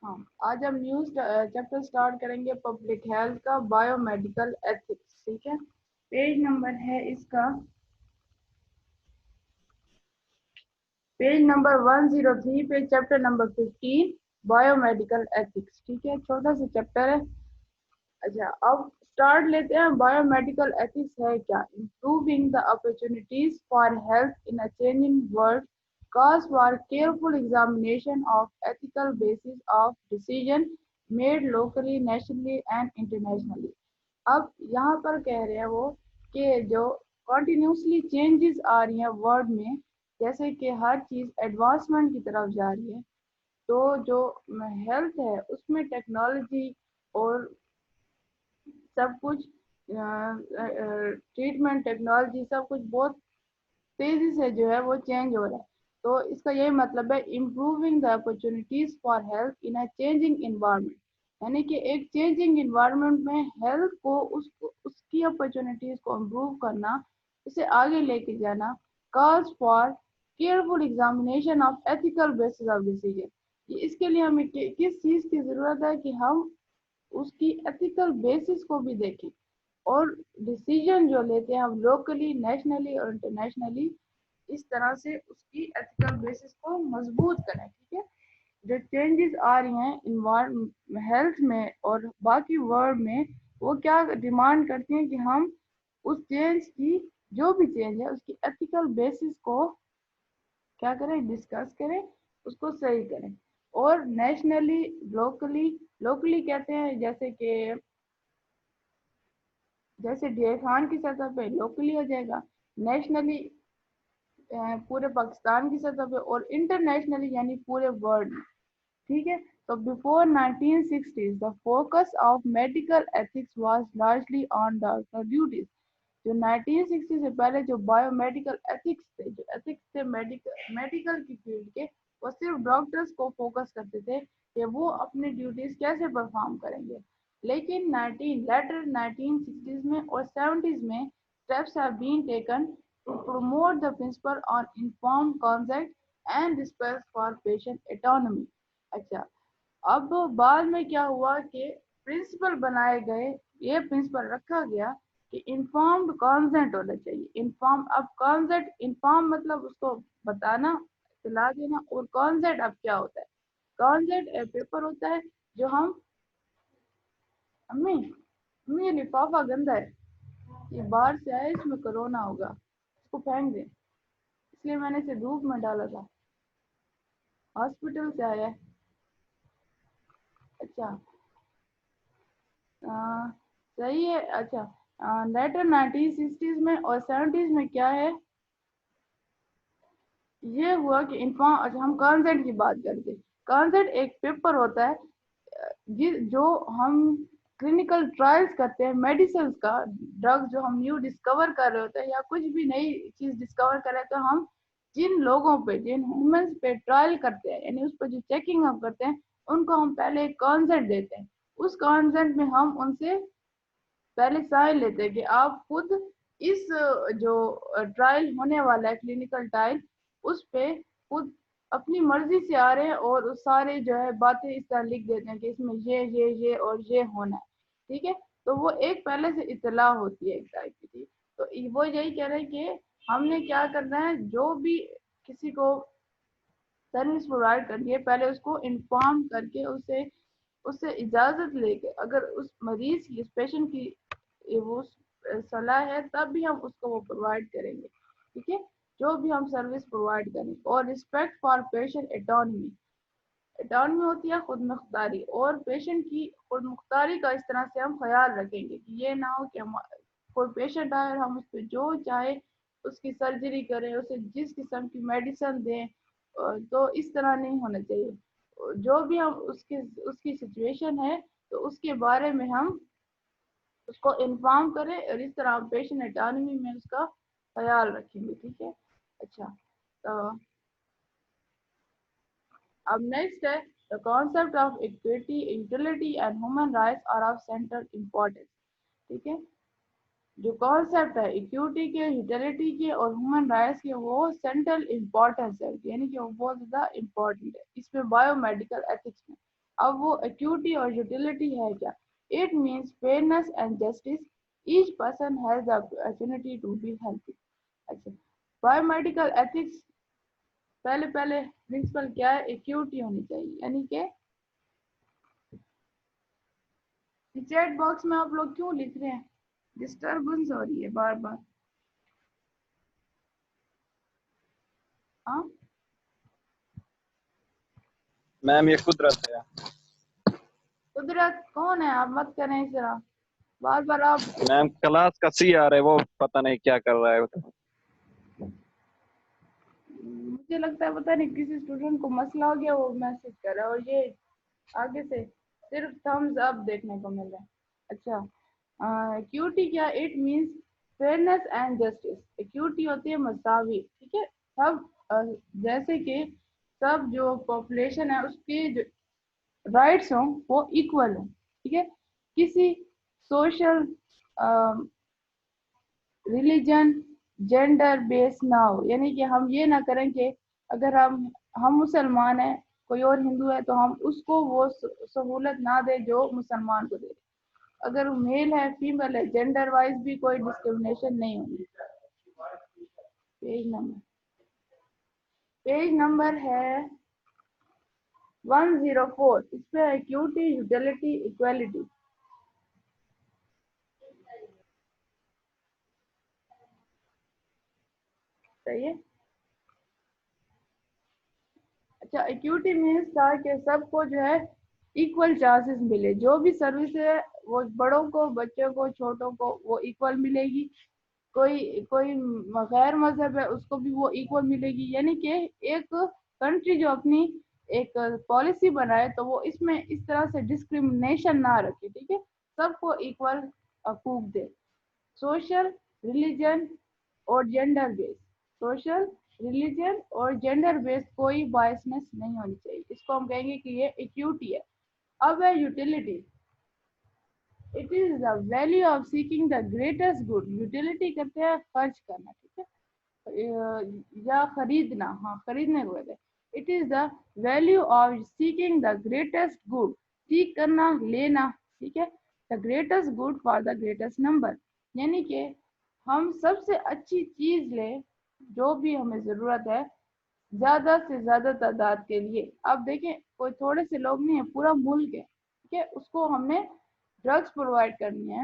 ہاں، آج ہم نیو چیپٹر سٹارٹ کریں گے پبلک ہیلتھ کا، بایو میڈیکل ایتھکس. ٹھیک ہے، پیج نمبر ہے اس کا پیج نمبر 103 پہ chapter number 15 bio medical ethics. ٹھیک ہے، چھوٹا سا چیپٹر ہے. اچھا، اب سٹارٹ لیتے ہیں. بایو میڈیکل ایتھکس ہے کیا؟ Improving the opportunities for health in a changing world calls for careful examination of ethical basis of decision made locally, nationally and internationally. اب یہاں پر کہہ رہے ہیں وہ کہ جو کنٹینیوسلی چینجز آ رہی ہیں ورلڈ میں، جیسے کہ ہر چیز ایڈوانسمنٹ کی طرف جا رہی ہے، تو جو ہیلتھ ہے اس میں ٹیکنالوجی اور سب کچھ ٹریٹمنٹ ٹیکنالوجی سب کچھ بہت تیزی سے جو ہے وہ چینج ہو رہا ہے. تو اس کا یہی مطلب ہے improving the opportunities for health in a changing environment, یعنی کہ ایک چینجنگ انوائرمنٹ میں ہیلتھ کو اس کی اپرچونیٹیز کو امپروو کرنا، اسے آگے لے کے جانا. Calls for careful examination of ethical basis of decision. اس کے لیے ہمیں کس چیز کی ضرورت ہے کہ ہم اس کی ایتھیکل بیسس کو بھی دیکھیں، اور ڈیسیجن جو لیتے ہیں ہم لوکلی، نیشنلی اور انٹرنیشنلی، اس طرح سے اس کی ایتھیکل بیسس کو مضبوط کریں. ٹھیک ہے، جو چینجز آ رہی ہیں ہیلتھ میں اور باقی ورلڈ میں، وہ کیا ڈیمانڈ کرتی ہیں کہ ہم اس چینج کی، جو بھی چینج ہے اس کی ایتھیکل بیسس کو کیا کریں، ڈسکس کریں، اس کو صحیح کریں. اور نیشنلی، لوکلی کہتے ہیں جیسے ڈی اے خان کی سطح پہ لوکلی ہو جائے گا، نیشنلی پورے پاکستان کی سطح پہ، اور انٹرنیشنلی یعنی پورے ورلڈ میں. ٹھیک ہے، تو before 1960s the focus of medical ethics was largely on doctor duties. جو 1960 سے پہلے جو بایو میڈیکل ایتھکس تھے میڈیکل کی فیلڈ کے، وہ صرف ڈاکٹرز کو فوکس کرتے تھے کہ وہ اپنی ڈیوٹیز کیسے پرفارم کریں گے. لیکن لیٹر 1960s میں اور 70s میں steps have been taken to promote the principle on informed consent and respect for patient autonomy. اچھا، اب بعد میں کیا ہوا کہ پرنسپل بنائے گئے، یہ پرنسپل رکھا گیا کہ انفارمڈ کانسنٹ ہونا چاہیے. اب کانسنٹ، انفارم مطلب اس کو بتانا، اطلاع دینا، اور کانسنٹ اب کیا ہوتا ہے؟ کانسنٹ ایک پیپر ہوتا ہے جو ہم امی یہ لفافہ گندا ہے، یہ باہر سے آئے، اس میں کرونا ہوگا، اس کو پھینک دیں، اس لیے میں نے اسے دھوپ میں ڈالا تھا، ہاسپٹل سے آیا ہے. اچھا، صحیح ہے. اچھا، لیٹر 1960s میں اور 70s میں کیا ہے، یہ ہوا کہ اچھا ہم کانسنٹ کی بات کرتے. کانسنٹ ایک پیپر ہوتا ہے جو ہم کلینکل ٹرائلز کرتے ہیں میڈیسنز کا، ڈرگ جو ہم نیو ڈسکور کر رہے ہوتے ہیں یا کچھ بھی نئی چیز ڈسکور کر رہے ہیں، تو ہم جن لوگوں پہ، جن ہیومنس پہ ٹرائل کرتے ہیں، یعنی اس پہ جو چیکنگ ہم کرتے ہیں، ان کو ہم پہلے ایک کانسنٹ دیتے ہیں. اس کانسنٹ میں ہم ان سے پہلے سائن لیتے ہیں کہ آپ خود اس جو ٹرائل ہونے والا ہے، کلینکل ٹرائل، اس پہ خود اپنی مرضی سے آ رہے ہیں، اور سارے جو ہے باتیں اس طرح لکھ دیتے ہیں کہ اس میں یہ اور یہ ہونا ہے. ٹھیک ہے، تو وہ ایک پہلے سے اطلاع ہوتی ہے ایک ٹائپ کی. تو وہ یہی کہہ رہے ہیں کہ ہم نے کیا کرنا ہے، جو بھی کسی کو سروس پرووائڈ کرنی ہے، پہلے اس کو انفارم کر کے اس سے اجازت لے کے، اگر اس مریض کی، اس پیشنٹ کی وہ صلاح ہے، تب بھی ہم اس کو وہ پرووائڈ کریں گے. ٹھیک ہے، جو بھی ہم سروس پرووائڈ کریں. اور رسپیکٹ فار پیشنٹ اٹانومی ہوتی ہے خود مختاری، اور پیشنٹ کی خود مختاری کا اس طرح سے ہم خیال رکھیں گے کہ یہ نہ ہو کہ کوئی پیشنٹ آئے اور ہم اس پہ جو چاہے اس کی سرجری کریں، اسے جس قسم کی میڈیسن دیں، تو اس طرح نہیں ہونا چاہیے. جو بھی ہم اس کی سچویشن ہے، تو اس کے بارے میں ہم اس کو انفارم کریں، اور اس طرح ہم پیشنٹ اٹانومی میں اس کا خیال رکھیں گے. ٹھیک ہے. اچھا، تو اب نیکسٹ ہے the concept of equity, utility and human rights are of central importance. ٹھیک ہے، جو کانسیپٹ ہے ایکوٹی کے، یوٹیلیٹی کے اور ہیومن رائٹس کے، وہ سینٹرل امپورٹنس ہے، یعنی کہ وہ بہت زیادہ امپورٹنٹ ہے اس میں بایو میڈیکل ایتھکس میں. اب وہ ایکوٹی اور یوٹیلٹی ہے کیا؟ It means fairness and justice, each person has the opportunity to be healthy. اچھا، بایو میڈیکل ایتھکس پہلے پرنسپل کیا ہے؟ ایکوٹی ہونی چاہیے. یعنی کہ چیٹ باکس میں آپ لوگ کیوں لکھ رہے ہیں؟ ڈسٹربنس ہو رہی ہے بار بار. ہاں میم یہ قدرت ہے. قدرت کون ہے؟ آپ مت کریں اس طرح بار بار. آپ میم کلاس کا سی آ رہا ہے، وہ پتہ نہیں کیا کر رہا ہے. مجھے لگتا ہے پتہ نہیں کسی اسٹوڈنٹ کو مسئلہ ہو گیا، وہ میسج کر رہا ہے اور یہ آگے سے صرف تھمز اپ دیکھنے کو مل رہا ہے. اچھا، ایکوٹی کیا؟ It means fairness and justice. Equity ہوتی ہے مساوی، ٹھیک ہے، سب جیسے کہ سب جو پاپولیشن ہے اس کی رائٹس ہوں وہ ایکول ہوں، ٹھیک ہے. کسی سوشل ریلیجن جینڈر بیس نہ ہو. یعنی کہ ہم یہ نہ کریں کہ اگر ہم مسلمان ہیں، کوئی اور ہندو ہے، تو ہم اس کو وہ سہولت نہ دے جو مسلمان کو دے. اگر وہ میل ہے فیمیل ہے، جینڈر وائز بھی کوئی ڈسکرمنیشن نہیں ہوگی. پیج نمبر ہے 104. اس پہ ایکوٹی، یوٹیلٹی، ایکویلٹی. صحیح ہے. اچھا، ایکوٹی مینس تھا کہ سب کو جو ہے ایکول چانسز ملے. جو بھی سروس ہے وہ بڑوں کو، بچوں کو، چھوٹوں کو وہ ایکول ملے گی. کوئی غیر مذہب ہے اس کو بھی وہ ایکول ملے گی. یعنی کہ ایک کنٹری جو اپنی ایک پالیسی بنائے تو وہ اس میں اس طرح سے ڈسکریمنیشن نہ رکھے، ٹھیک ہے، سب کو ایکول حقوق دے. سوشل، ریلیجن اور جینڈر بیس. سوشل، ریلیجن اور جینڈر بیس کوئی بائسنس نہیں ہونی چاہیے. اس کو ہم کہیں گے کہ یہ ایکوٹی ہے. اب ہے utility. It is the value of seeking the greatest good. Utility کرتے ہیں خرچ کرنا، ٹھیک ہے، یا خریدنا. ہاں، خریدنے کو کہتے ہیں. It is the value of seeking the greatest good. Seek کرنا، لینا، ٹھیک ہے، the greatest good for the greatest number. یعنی کہ ہم سب سے اچھی چیز لیں جو بھی ہمیں ضرورت ہے زیادہ سے زیادہ تعداد کے لیے. اب دیکھیں کوئی تھوڑے سے لوگ نہیں ہیں، پورا ملک ہے، ٹھیک ہے، اس کو ہم نے ڈرگس پرووائڈ کرنی ہے،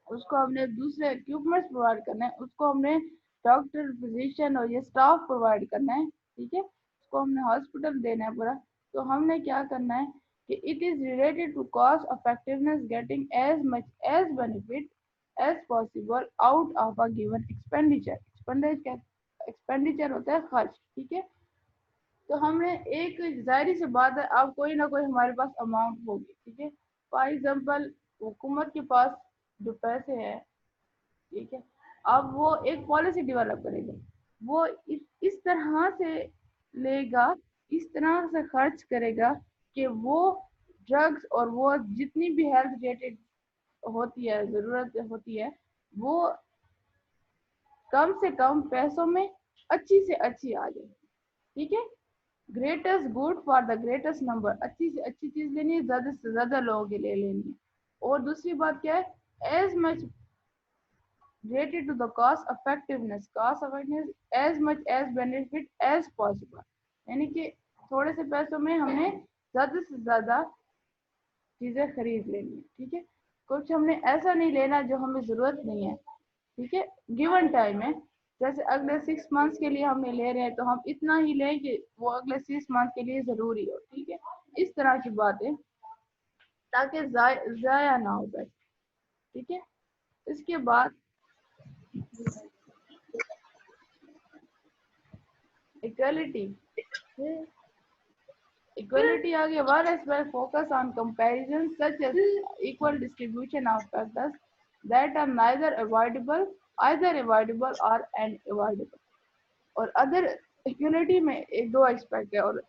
اس کو ہم نے دوسرے اکوپمنٹس پرووائڈ کرنا ہے، اس کو ہم نے ڈاکٹر، فزیشین اور یہ اسٹاف پرووائڈ کرنا ہے، ٹھیک ہے، اس کو ہم نے ہاسپٹل دینا ہے پورا. تو ہم نے کیا کرنا ہے کہ it is related to cost effectiveness getting as much as benefit as possible out of a given expenditure. Expenditure ہوتا ہے خرچ، ٹھیک ہے. تو ہم نے ایک ظاہری سی بات ہے، اب کوئی نہ کوئی ہمارے پاس اماؤنٹ ہوگی، ٹھیک ہے. فار ایگزامپل حکومت کے پاس جو پیسے ہیں، ٹھیک ہے، اب وہ ایک پالیسی ڈیولپ کرے گا. وہ اس طرح سے لے گا، اس طرح سے خرچ کرے گا کہ وہ ڈرگس اور وہ جتنی بھی ہیلتھ ریلیٹڈ ہوتی ہے، ضرورت ہوتی ہے، وہ کم سے کم پیسوں میں اچھی سے اچھی آ جائے، ٹھیک ہے. Greatest good for the greatest number. اچھی سے اچھی چیز لینی ہے، زیادہ سے زیادہ لوگوں کے لیے لینی ہے. اور دوسری بات کیا ہے؟ As much related to the cost effectiveness as much as benefit as possible. یعنی کہ تھوڑے سے پیسوں میں ہم نے زیادہ سے زیادہ چیزیں خرید لینی ہے، ٹھیک ہے. کچھ ہم نے ایسا نہیں لینا جو ہمیں ضرورت نہیں ہے، ٹھیک ہے. گیون ٹائم ہے، جیسے اگلے 6 months کے لیے ہم نے لے رہے ہیں تو ہم اتنا ہی لیں کہ وہ اگلے 6 months کے لیے ضروری ہو، ٹھیک ہے. اس طرح کی باتیں تاکہ ضائع نہ ہو جائے، ٹھیک ہے. اس کے بعد ایکویلٹی. Equality آگے whereas where focus on comparison such as equal distribution of factors that are neither avoidable, either avoidable or unavoidable. اور ادر equality میں ایک دو ایسپیکٹ ہے، اور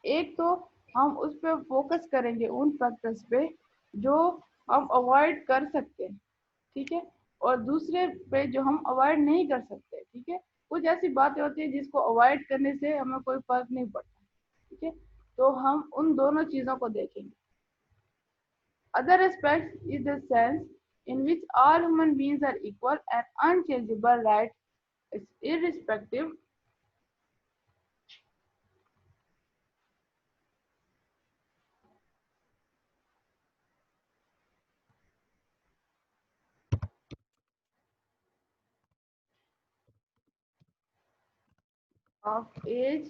ایک تو ہم اس پہ فوکس کریں گے ان فیکٹرز پہ جو ہم اوائڈ کر سکتے ہیں، ٹھیک ہے، اور دوسرے پہ جو ہم اوائڈ نہیں کر سکتے، ٹھیک ہے. کچھ ایسی باتیں ہوتی ہیں جس کو اوائڈ کرنے سے ہمیں کوئی فرق نہیں پڑتا، ٹھیک ہے. تو ہم ان دونوں چیزوں کو دیکھیں گے. Other aspects is the sense in which all human beings are equal and unchangeable rights irrespective of age,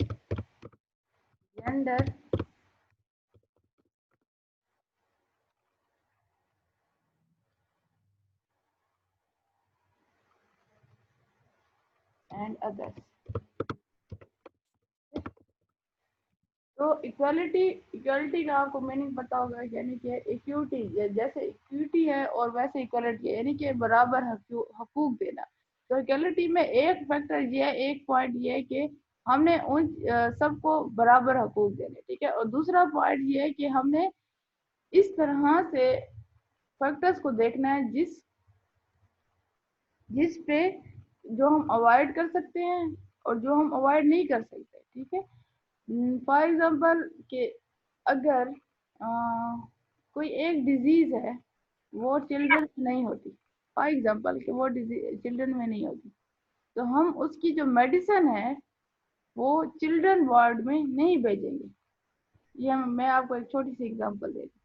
gender, and others. تو اکوالٹی کا آپ کو میننگ پتا ہوگا، یعنی کہ ایکوٹی، جیسے ایکوٹی ہے اور ویسے اکوالٹی ہے، یعنی کہ برابر حقوق دینا. تو اکوالٹی میں ایک فیکٹر یہ ہے، ایک پوائنٹ یہ ہے کہ ہم نے ان سب کو برابر حقوق دینے، ٹھیک ہے. اور دوسرا پوائنٹ یہ ہے کہ ہم نے اس طرح سے فیکٹرز کو دیکھنا ہے جس پہ جو ہم اوائڈ کر سکتے ہیں اور جو ہم اوائڈ نہیں کر سکتے، ٹھیک ہے. فار ایگزامپل کہ اگر کوئی ایک ڈیزیز ہے وہ چلڈرن میں نہیں ہوتی، فار ایگزامپل کہ وہ ڈیزیز چلڈرن میں نہیں ہوتی، تو ہم اس کی جو میڈیسن ہے وہ چلڈرن وارڈ میں نہیں بھیجیں گے. یہ میں آپ کو ایک چھوٹی سی ایگزامپل دے دوں.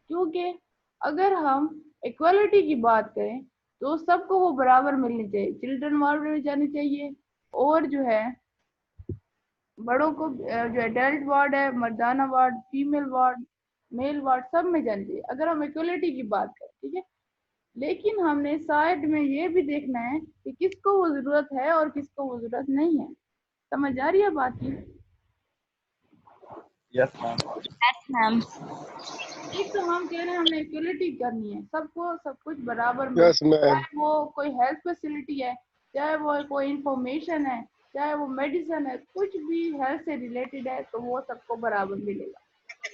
کیونکہ اگر ہم ایکوالٹی کی بات کریں تو سب کو وہ برابر ملنی چاہیے، چلڈرن وارڈ میں بھی جانی چاہیے، اور جو ہے بڑوں کو جو ایڈلٹ وارڈ ہے، مردانہ وارڈ، فیمیل وارڈ، میل وارڈ، سب میں جانی چاہیے اگر ہم ایکوالٹی کی بات کریں، ٹھیک ہے. لیکن ہم نے سائڈ میں یہ بھی دیکھنا ہے کہ کس کو وہ ضرورت ہے اور کس کو وہ ضرورت نہیں ہے. سمجھ آ رہی ہے بات کی؟ یس میم. میم. ایک تو ہم کہہ رہے ہیں ہم نے ایکوالٹی کرنی ہے، سب کو سب کچھ برابر ملے، چاہے وہ کوئی ہیلتھ فیسلٹی ہے، چاہے وہ کوئی انفارمیشن ہے، چاہے وہ میڈیسن ہے، کچھ بھی ہیلتھ سے ریلیٹڈ ہے تو وہ سب کو برابر ملے گا.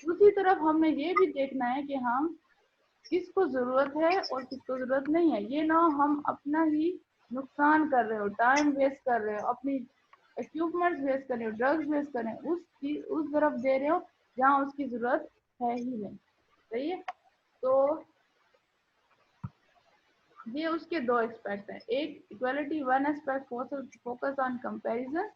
دوسری طرف ہم نے یہ بھی دیکھنا ہے کہ ہم کس کو ضرورت ہے اور کس کو ضرورت نہیں ہے. یہ نہ ہم اپنا ہی نقصان کر رہے ہو، ٹائم ویسٹ کر رہے ہو، اپنی اکوپمنٹس ویسٹ کر رہے ہو، ڈرگز ویسٹ کر رہے ہیں، اس طرف دے رہے ہو جہاں اس کی ضرورت ہے ہی نہیں. صحیح ہے. تو یہ اس کے دو ایسپیکٹ ہیں. ایک equality, one aspect focus on comparison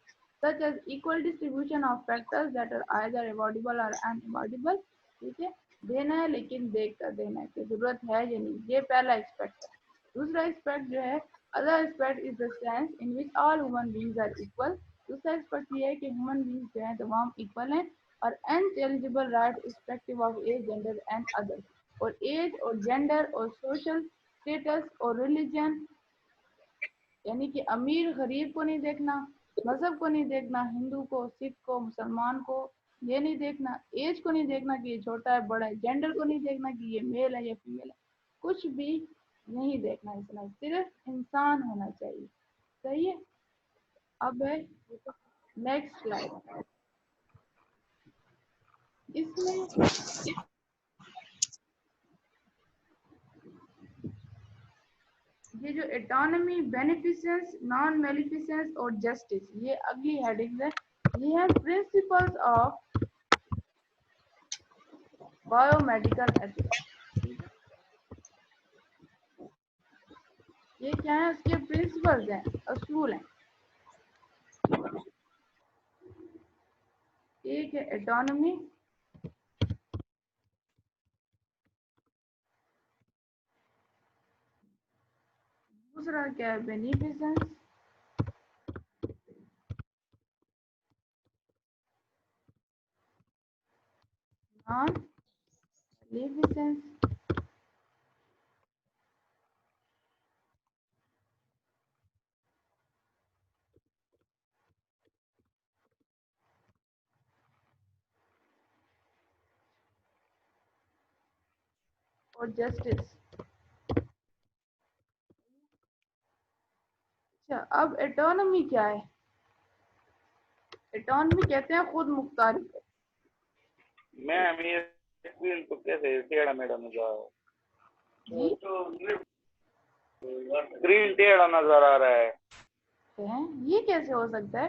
such as equal distribution of factors that are either avoidable or unavoidable. ٹھیک ہے، دینا ہے لیکن دیکھ کر دینا ہے کہ ضرورت ہے یا نہیں. یہ پہلا ایسپیکٹ ہے. دوسرا ایسپیکٹ جو ہے other aspect is the sense in which all human beings are equal. دوسرا ایسپیکٹ یہ ہے کہ ہیومن بینگز جو ہیں تمام ایکول ہیں اور unchangeable right irrespective of age, gender and others. اور ایج اور جینڈر اور سوشل اسٹیٹس اور ریلیجن، یعنی کہ امیر غریب کو نہیں دیکھنا، مذہب کو نہیں دیکھنا، ہندو کو، سکھ کو، مسلمان کو یہ نہیں دیکھنا، ایج کو نہیں دیکھنا کہ یہ چھوٹا ہے بڑا ہے، جینڈر کو نہیں دیکھنا کہ یہ میل ہے یا فیمیل ہے، کچھ بھی نہیں دیکھنا. اس میں صرف انسان ہونا چاہیے. صحیح ہے. اب ہے نیکسٹ سلائڈ. اس میں یہ جو اٹانومی، بینیفیسنس، نان میلیفیسنس اور جسٹس، یہ اگلی ہیڈنگ ہے. یہ ہے principles of bio medical ethics. یہ کیا ہے؟ اس کے پرنسپلز ہیں، اصول ہیں. ایک ہے اٹانومی، دوسرا کیا ہے بینیفیسنس، نان میلیفیسنس اور جسٹس. اچھا، اب اٹانومی کیا ہے؟ اٹانومی کہتے ہیں خود مختاری کو. میم یہ اسکرین تو کیسے ٹیڑھا میڑھا نظر آ رہا ہے؟ اسکرین ٹیڑھا نظر آ رہا ہے. یہ کیسے ہو سکتا ہے؟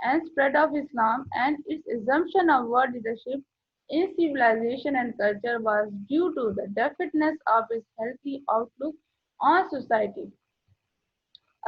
and spread of Islam and its assumption of world leadership in civilization and culture was due to the definiteness of its healthy outlook on society.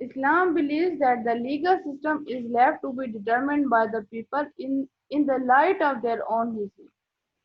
Islam believes that the legal system is left to be determined by the people in the light of their own reason.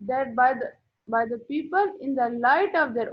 that by the people in the light of their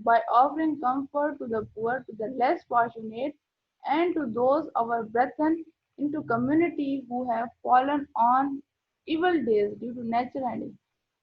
by offering comfort to the poor, to the less fortunate, and to those our brethren into community who have fallen on evil days due to natural handling।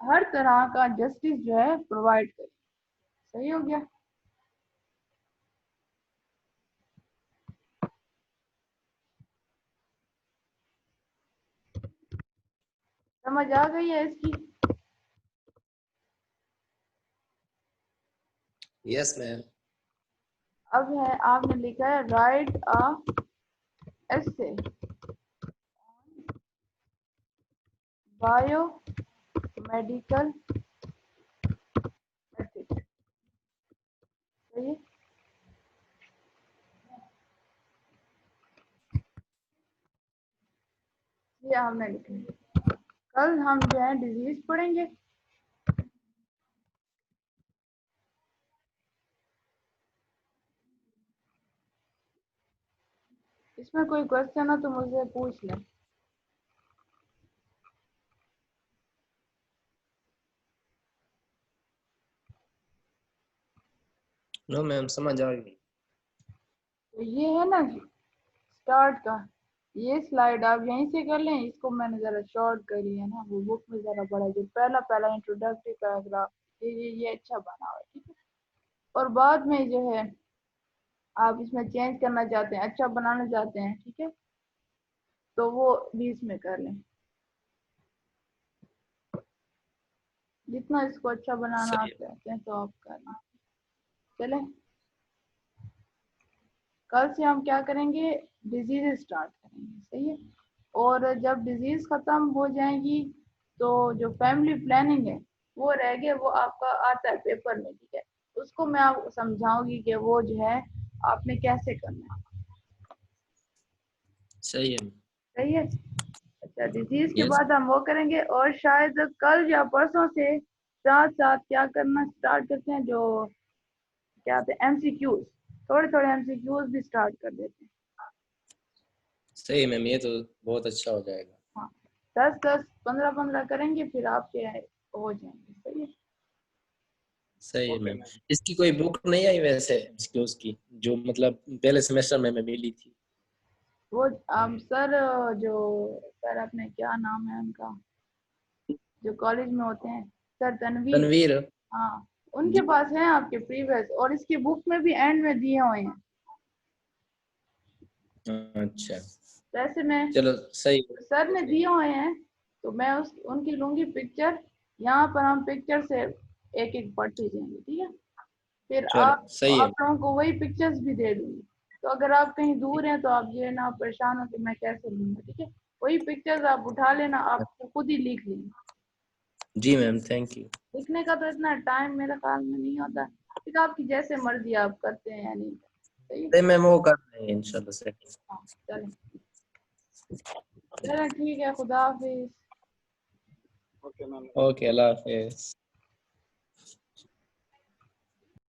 ہر طرح کا justice جو ہے provide کرے. صحیح ہو گیا. سمجھ آ گئی ہے اس کی؟ یس میم. اب ہے آپ نے لکھا ہے رائٹ ایسے بایو میڈیکل ایتھکس. صحیح. یہ ہم نے لکھا ہے. کل ہم جو ہے ڈیزیز پڑھیں گے. اس میں کوئی کوشچن ہو تو مجھ سے پوچھ لیں. نو میم سمجھ آ گئی. تو یہ ہے نا اسٹارٹ کا یہ سلائیڈ آپ یہیں سے کر لیں. اس کو میں نے ذرا شارٹ کری ہے نا, وہ بک میں ذرا بڑا جو پہلا انٹروڈکٹری پیراگراف یہ اچھا بنا ہوا ہے. ٹھیک ہے. اور بعد میں جو ہے آپ اس میں چینج کرنا چاہتے ہیں, اچھا بنانا چاہتے ہیں, ٹھیک ہے, تو وہ 20 میں کر لیں. جتنا اس کو اچھا بنانا صحیح آپ چاہتے ہیں تو آپ کر لیں. چلیں کل سے ہم کیا کریں گے, ڈیزیز اسٹارٹ کریں گے. صحیح ہے. اور جب ڈیزیز ختم ہو جائیں گی تو جو فیملی پلاننگ ہے وہ رہ گیا, وہ آپ کا آتا ہے پیپر میں. ٹھیک ہے. اس کو میں آپ کو سمجھاؤں گی کہ وہ جو ہے آپ نے کیسے کرنا ہے. صحیح ہے. صحیح ہے. اچھا ڈیزیز کے یس. بعد ہم وہ کریں گے, اور شاید کل یا پرسوں سے ساتھ ساتھ کیا کرنا اسٹارٹ کرتے ہیں, جو کیا آتے ہیں ایم سی کیوز, تھوڑے ایم سی کیوز بھی اسٹارٹ کر دیتے ہیں. صحیح میم, یہ تو بہت اچھا ہو جائے گا. ہاں 10 15 کریں گے, پھر آپ کے ہو جائیں گے. صحیح ہے. صحیح ہے میم. اس کی کوئی بک نہیں آئی ویسے اس کی جو مطلب پہلے سیمسٹر میں ملی تھی؟ وہ سر جو سر اپنے کیا نام ہے ان کا جو کالج میں ہوتے ہیں, سر تنویر. تنویر. ہاں ان جی. کے پاس ہیں آپ کے پریویس, اور اس کی بک میں بھی اینڈ میں دیے ہوئے ہیں. اچھا ویسے میں چلو صحیح. سر نے دیے ہوئے ہیں تو میں ان کی لوں گی پکچر. یہاں پر ہم پکچر سے ایک ایک پڑھتے جائیں گے. ٹھیک ہے. پھر چلو صحیح ہے. آپ لوگوں کو وہی پکچرز بھی دے دوں گی. تو اگر آپ کہیں دور ہیں تو آپ یہ نہ پریشان ہو کہ میں کیسے لوں گا. ٹھیک ہے. وہی پکچرز آپ اٹھا لینا, آپ خود ہی لکھ لینا. جی میم تھینک یو. لکھنے کا تو اتنا ٹائم میرے خیال میں نہیں ہوتا, پھر آپ کی جیسے مرضی آپ کرتے ہیں یا نہیں. صحیح. میم وہ کر رہے ہیں انشاءاللہ سے. ہاں چلیں چلیں ٹھیک ہے. خدا حافظ. Okay ma'am. اوکے اللہ حافظ.